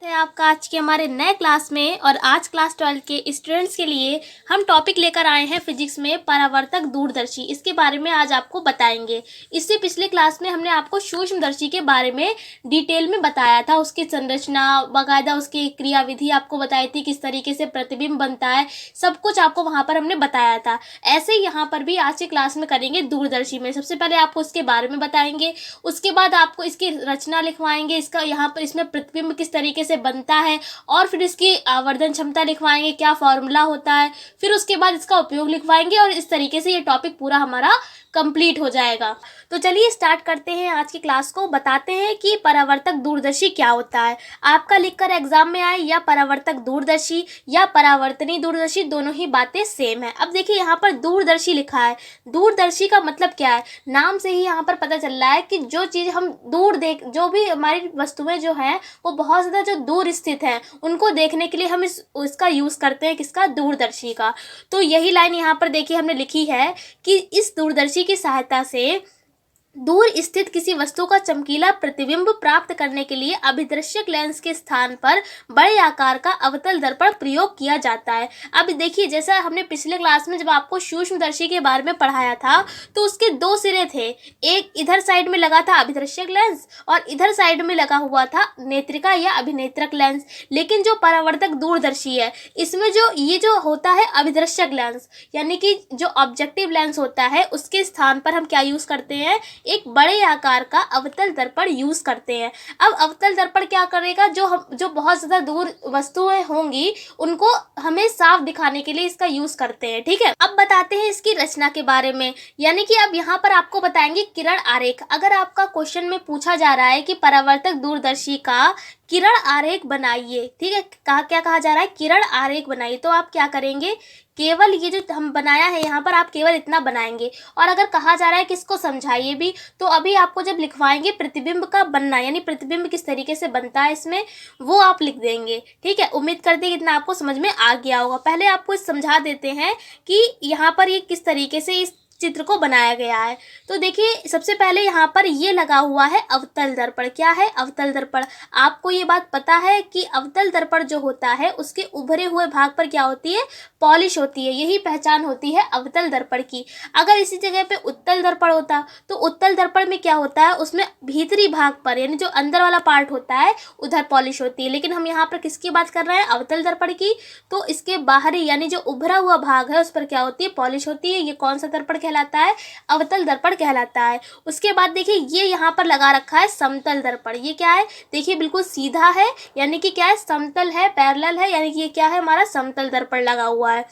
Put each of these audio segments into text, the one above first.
है आपका आज के हमारे नए क्लास में। और आज क्लास 12 के स्टूडेंट्स के लिए हम टॉपिक लेकर आए हैं फिजिक्स में परावर्तक दूरदर्शी। इसके बारे में आज आपको बताएंगे। इससे पिछले क्लास में हमने आपको सूक्ष्मदर्शी के बारे में डिटेल में बताया था, उसकी संरचना बाकायदा उसकी क्रियाविधि आपको बताई थी, किस तरीके से प्रतिबिंब बनता है, सब कुछ आपको वहाँ पर हमने बताया था। ऐसे ही यहाँ पर भी आज की क्लास में करेंगे दूरदर्शी में। सबसे पहले आपको उसके बारे में बताएंगे, उसके बाद आपको इसकी रचना लिखवाएंगे, इसका यहाँ पर इसमें प्रतिबिंब किस तरीके से बनता है, और फिर इसकी आवर्धन क्षमता लिखवाएंगे, क्या फॉर्मूला होता है, फिर उसके बाद इसका उपयोग लिखवाएंगे। और इस तरीके से ये टॉपिक पूरा हमारा कंप्लीट हो जाएगा। तो चलिए स्टार्ट करते हैं आज की क्लास को। बताते हैं कि परावर्तक दूरदर्शी क्या होता है। आपका लिखकर एग्जाम में आए या परावर्तक दूरदर्शी या परावर्तनी दूरदर्शी, दोनों ही बातें सेम है। अब देखिए यहाँ पर दूरदर्शी लिखा है। दूरदर्शी का मतलब क्या है? नाम से ही यहाँ पर पता चल रहा है कि जो चीज़ हम दूर देख, जो भी हमारी वस्तुएं जो हैं वो बहुत ज़्यादा जो दूर स्थित हैं, उनको देखने के लिए हम इसका यूज़ करते हैं, किसका? दूरदर्शी का। तो यही लाइन यहाँ पर देखिए हमने लिखी है कि इस दूरदर्शी की सहायता से दूर स्थित किसी वस्तु का चमकीला प्रतिबिंब प्राप्त करने के लिए अभिदर्शक लेंस के स्थान पर बड़े आकार का अवतल दर्पण प्रयोग किया जाता है। अब देखिए, जैसा हमने पिछले क्लास में जब आपको सूक्ष्मदर्शी के बारे में पढ़ाया था तो उसके दो सिरे थे। एक इधर साइड में लगा था अभिदर्शक लेंस और इधर साइड में लगा हुआ था नेत्रिका या अभिनेत्रक लेंस। लेकिन जो परावर्तक दूरदर्शी है, इसमें जो ये जो होता है अभिदर्शक लेंस, यानी कि जो ऑब्जेक्टिव लेंस होता है, उसके स्थान पर हम क्या यूज़ करते हैं? एक बड़े आकार का अवतल दर्पण यूज करते हैं। अब अवतल दर्पण क्या करेगा? जो बहुत ज़्यादा दूर वस्तुएं होंगी उनको हमें साफ दिखाने के लिए इसका यूज करते हैं। ठीक है, अब बताते हैं इसकी रचना के बारे में। यानी कि अब यहाँ पर आपको बताएंगे किरण आरेख। अगर आपका क्वेश्चन में पूछा जा रहा है कि परावर्तक दूरदर्शी का किरण आरेख बनाइए, ठीक है, क्या कहा जा रहा है? किरण आरेख बनाइए। तो आप क्या करेंगे? केवल ये जो हम बनाया है यहाँ पर आप केवल इतना बनाएंगे। और अगर कहा जा रहा है कि इसको समझाइए भी, तो अभी आपको जब लिखवाएंगे प्रतिबिंब का बनना, यानी प्रतिबिंब किस तरीके से बनता है इसमें, वो आप लिख देंगे। ठीक है, उम्मीद करते हैं इतना आपको समझ में आ गया होगा। पहले आपको समझा देते हैं कि यहाँ पर ये किस तरीके से इस चित्र को बनाया गया है। तो देखिए, सबसे पहले यहाँ पर ये लगा हुआ है अवतल दर्पण। क्या है? अवतल दर्पण। आपको ये बात पता है कि अवतल दर्पण जो होता है उसके उभरे हुए भाग पर क्या होती है? पॉलिश होती है। यही पहचान होती है अवतल दर्पण की। अगर इसी जगह पे उत्तल दर्पण होता तो उत्तल दर्पण में क्या होता है? उसमें भीतरी भाग पर, यानी जो अंदर वाला पार्ट होता है, उधर पॉलिश होती है। लेकिन हम यहाँ पर किसकी बात कर रहे हैं? अवतल दर्पण की। तो इसके बाहरी यानी जो उभरा हुआ भाग है उस पर क्या होती है? पॉलिश होती है। ये कौन सा दर्पण कहलाता है? अवतल दर्पण कहलाता है। उसके बाद देखिए ये यहाँ पर लगा रखा है समतल दर्पण। ये क्या है? देखिए बिल्कुल सीधा है, यानी कि क्या है? समतल है, पैरेलल है, यानी कि ये क्या है? हमारा समतल दर्पण लगा हुआ है।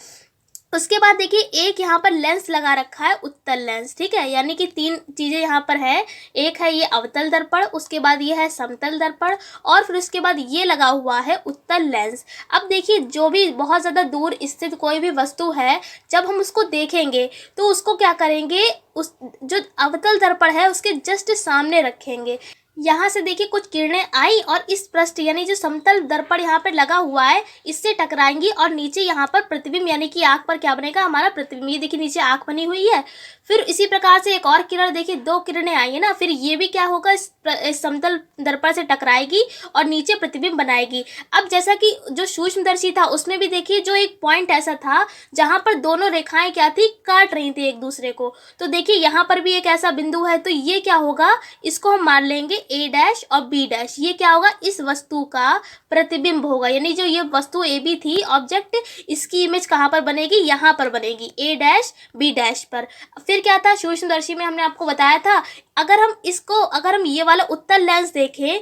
उसके बाद देखिए एक यहाँ पर लेंस लगा रखा है, उत्तल लेंस। ठीक है, यानी कि तीन चीज़ें यहाँ पर है। एक है ये अवतल दर्पण, उसके बाद ये है समतल दर्पण, और फिर उसके बाद ये लगा हुआ है उत्तल लेंस। अब देखिए जो भी बहुत ज़्यादा दूर स्थित कोई भी वस्तु है, जब हम उसको देखेंगे तो उसको क्या करेंगे? उस जो अवतल दर्पण है उसके जस्ट सामने रखेंगे। यहाँ से देखिए कुछ किरणें आई और इस पृष्ठ यानी जो समतल दर्पण यहाँ पर लगा हुआ है इससे टकराएंगी, और नीचे यहाँ पर प्रतिबिंब यानी कि आँख पर क्या बनेगा? हमारा प्रतिबिंब। ये देखिए नीचे आँख बनी हुई है। फिर इसी प्रकार से एक और किरण, देखिए दो किरणें आई है ना, फिर ये भी क्या होगा? इस समतल दर्पण से टकराएगी और नीचे प्रतिबिंब बनाएगी। अब जैसा कि जो सूक्ष्मदर्शी था उसमें भी देखिए जो एक पॉइंट ऐसा था जहाँ पर दोनों रेखाएं क्या थी? काट रही थी एक दूसरे को। तो देखिए यहाँ पर भी एक ऐसा बिंदु है। तो ये क्या होगा? इसको हम मान लेंगे ए डैश और बी डैश। ये क्या होगा? इस वस्तु का प्रतिबिंब होगा। यानी जो ये वस्तु ए बी थी ऑब्जेक्ट, इसकी इमेज कहाँ पर बनेगी? यहाँ पर बनेगी, ए डैश बी डैश पर। फिर क्या था? सूक्ष्मदर्शी में हमने आपको बताया था, अगर हम ये वाला उत्तल लेंस देखें,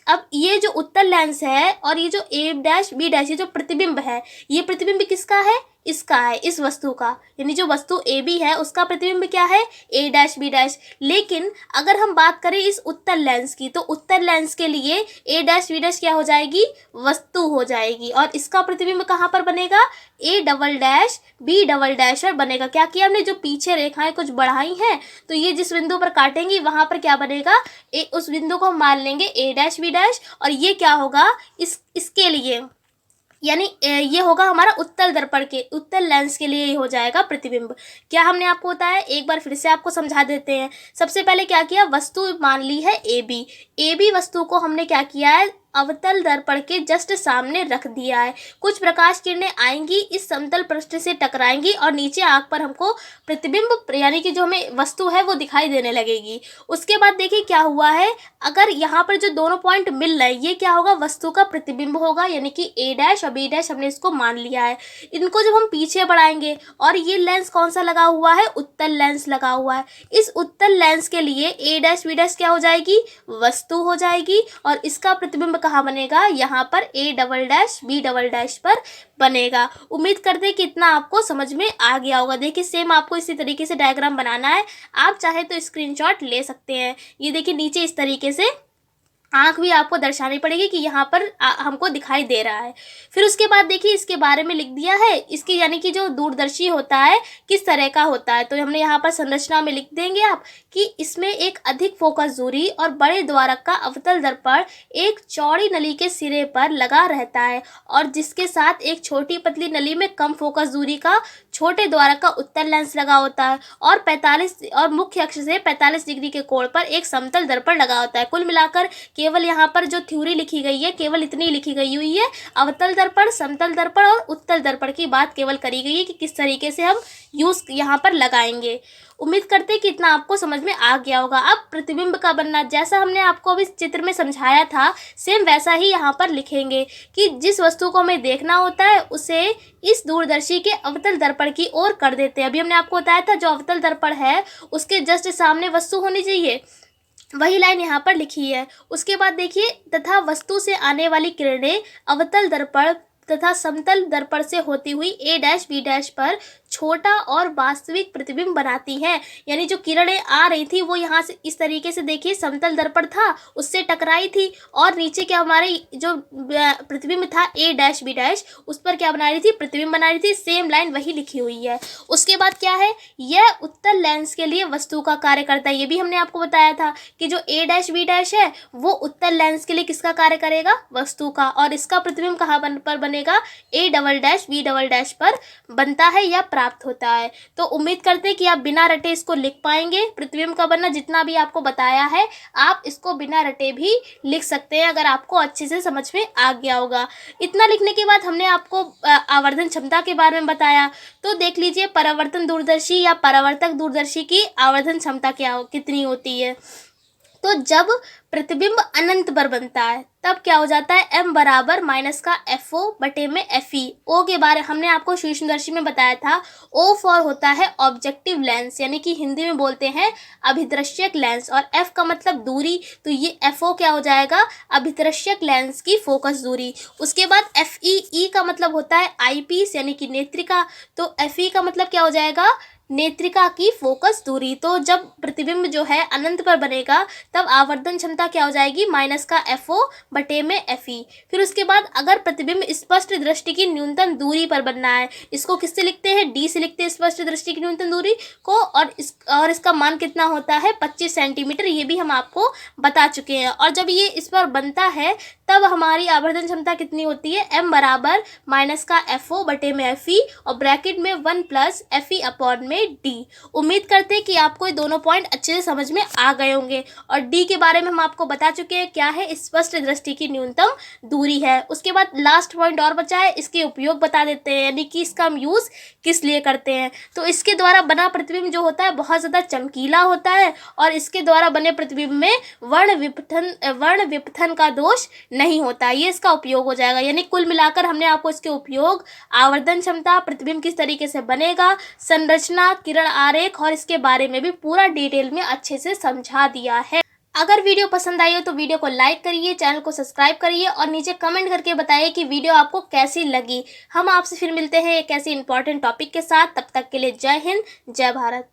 अब ये जो उत्तल लेंस है और ये जो ए डैश बी डैश, ये जो प्रतिबिंब है, ये प्रतिबिंब किसका है? इसका है, इस वस्तु का। यानी जो वस्तु ए बी है उसका प्रतिबिंब क्या है? ए डैश बी डैश। लेकिन अगर हम बात करें इस उत्तल लेंस की, तो उत्तल लेंस के लिए ए डैश बी डैश क्या हो जाएगी? वस्तु हो जाएगी। और इसका प्रतिबिंब कहाँ पर बनेगा? A double dash B double dash पर बनेगा। क्या किया हमने? जो पीछे रेखाएं कुछ बढ़ाई हैं, तो ये जिस बिंदु पर काटेंगी वहां पर क्या बनेगा? उस बिंदु को हम मान लेंगे ए डैश बी डैश, और ये क्या होगा? इसके लिए, यानी ये होगा हमारा उत्तल दर्पण के, उत्तल लेंस के लिए ये हो जाएगा प्रतिबिंब। क्या हमने आपको बताया? एक बार फिर से आपको समझा देते हैं। सबसे पहले क्या किया? वस्तु मान ली है ए बी। ए बी वस्तु को हमने क्या किया है? अवतल दर्पण के जस्ट सामने रख दिया है। कुछ प्रकाश किरणें आएंगी, इस समतल पृष्ठ से टकराएंगी और नीचे आंख पर हमको प्रतिबिंब यानी कि जो हमें वस्तु है वो दिखाई देने लगेगी। उसके बाद देखिए क्या हुआ है, अगर यहाँ पर जो दोनों पॉइंट मिल रहे हैं ये क्या होगा, वस्तु का प्रतिबिंब होगा, यानी कि ए डैश और बी डैश हमने इसको मान लिया है। इनको जब हम पीछे बढ़ाएंगे और ये लेंस कौन सा लगा हुआ है, उत्तल लेंस लगा हुआ है, इस उत्तल लेंस के लिए ए डैश बी डैश क्या हो जाएगी, वस्तु हो जाएगी। और इसका प्रतिबिंब कहाँ बनेगा, यहाँ पर A double dash B double dash पर बनेगा। उम्मीद करते हैं कि इतना आपको समझ में आ गया होगा। देखिए सेम आपको इसी तरीके से डायग्राम बनाना है, आप चाहे तो स्क्रीनशॉट ले सकते हैं। ये देखिए नीचे इस तरीके से आँख भी आपको दर्शानी पड़ेगी कि यहाँ पर हमको दिखाई दे रहा है। फिर उसके बाद देखिए इसके बारे में लिख दिया है, इसकी यानी कि जो दूरदर्शी होता है किस तरह का होता है, तो हमने यहाँ पर संरचना में लिख देंगे आप कि इसमें एक अधिक फोकस दूरी और बड़े द्वारक का अवतल दर्पण एक चौड़ी नली के सिरे पर लगा रहता है और जिसके साथ एक छोटी पतली नली में कम फोकस दूरी का छोटे द्वारक का उत्तल लेंस लगा होता है और 45 और मुख्य अक्ष से 45 डिग्री के कोण पर एक समतल दर्पण लगा होता है। कुल मिलाकर केवल यहाँ पर जो थ्योरी लिखी गई है केवल इतनी लिखी गई हुई है, अवतल दर्पण, समतल दर्पण और उत्तल दर्पण की बात केवल करी गई है कि किस तरीके से हम यूज यहाँ पर लगाएंगे। उम्मीद करते हैं कि इतना आपको समझ में आ गया होगा। अब प्रतिबिंब का बनना जैसा हमने आपको अभी चित्र में समझाया था सेम वैसा ही यहाँ पर लिखेंगे कि जिस वस्तु को हमें देखना होता है उसे इस दूरदर्शी के अवतल दर्पण की ओर कर देते हैं। अभी हमने आपको बताया था जो अवतल दर्पण है उसके जस्ट सामने वस्तु होनी चाहिए, वही लाइन यहाँ पर लिखी है। उसके बाद देखिए तथा वस्तु से आने वाली किरणें अवतल दर्पण तथा समतल दर्पण से होती हुई ए डैश बी डैश पर छोटा और वास्तविक प्रतिबिंब बनाती हैं। यानी जो किरणें आ रही थी वो यहाँ से इस तरीके से देखिए समतल दर्पण था उससे टकराई थी और नीचे क्या हमारी जो प्रतिबिंब था ए डैश बी डैश उस पर क्या बना रही थी, प्रतिबिंब बना रही थी। सेम लाइन वही लिखी हुई है। उसके बाद क्या है, यह उत्तल लेंस के लिए वस्तु का कार्य करता है। ये भी हमने आपको बताया था कि जो ए डैश बी डैश है वो उत्तल लेंस के लिए किसका कार्य करेगा, वस्तु का। और इसका प्रतिबिंब कहाँ पर बनेगा, A double dash B double dash पर बनता है या प्राप्त होता है। तो उम्मीद करते हैं कि आप बिना रटे इसको लिख पाएंगे। प्रतिबिंब का बनना जितना भी आपको बताया है आप इसको बिना रटे भी लिख सकते हैं अगर आपको अच्छे से समझ में आ गया होगा। इतना लिखने के बाद हमने आपको आवर्धन क्षमता के बारे में बताया। तो देख लीजिए परावर्तन दूरदर्शी या परावर्तक दूरदर्शी की आवर्धन क्षमता कितनी होती है। तो जब प्रतिबिंब अनंत पर बनता है तब क्या हो जाता है, m बराबर माइनस का FO बटे में FE। O के बारे हमने आपको सूक्ष्मदर्शी में बताया था। O फॉर होता है ऑब्जेक्टिव लेंस यानी कि हिंदी में बोलते हैं अभिदृश्यक लेंस और F का मतलब दूरी, तो ये FO क्या हो जाएगा, अभिदृश्यक लेंस की फोकस दूरी। उसके बाद FE, E का मतलब होता है आई पीस यानी कि नेत्रिका, तो FE का मतलब क्या हो जाएगा, नेत्रिका की फोकस दूरी। तो जब प्रतिबिंब जो है अनंत पर बनेगा तब आवर्धन क्षमता क्या हो जाएगी, माइनस का FO बटे में FE। फिर उसके बाद अगर प्रतिबिंब स्पष्ट दृष्टि की न्यूनतम दूरी पर बनना है, इसको किससे लिखते हैं, D से लिखते हैं स्पष्ट दृष्टि की न्यूनतम दूरी को, और इसका मान कितना होता है 25 सेंटीमीटर, ये भी हम आपको बता चुके हैं। और जब ये इस पर बनता है तब हमारी आवर्धन क्षमता कितनी होती है, m बराबर माइनस का FO बटे में FE और ब्रैकेट में 1 प्लस FE अपॉन में D। उम्मीद करते हैं कि आपको ये दोनों पॉइंट अच्छे से समझ में आ गए होंगे। और D के बारे में हम आपको बता चुके हैं क्या है, स्पष्ट दृष्टि की न्यूनतम दूरी है। उसके बाद लास्ट पॉइंट और बचा है, इसके उपयोग बता देते हैं यानी कि इसका हम यूज़ किस लिए करते हैं। तो इसके द्वारा बना प्रतिबिंब जो होता है बहुत ज़्यादा चमकीला होता है और इसके द्वारा बने प्रतिबिंब में वर्ण विपथन का दोष नहीं होता, ये इसका उपयोग हो जाएगा। यानी कुल मिलाकर हमने आपको इसके उपयोग, आवर्धन क्षमता, प्रतिबिंब किस तरीके से बनेगा, संरचना, किरण आरेख और इसके बारे में भी पूरा डिटेल में अच्छे से समझा दिया है। अगर वीडियो पसंद आई हो तो वीडियो को लाइक करिए, चैनल को सब्सक्राइब करिए और नीचे कमेंट करके बताइए कि वीडियो आपको कैसी लगी। हम आपसे फिर मिलते हैं एक ऐसे इंपॉर्टेंट टॉपिक के साथ, तब तक के लिए जय हिंद, जय भारत।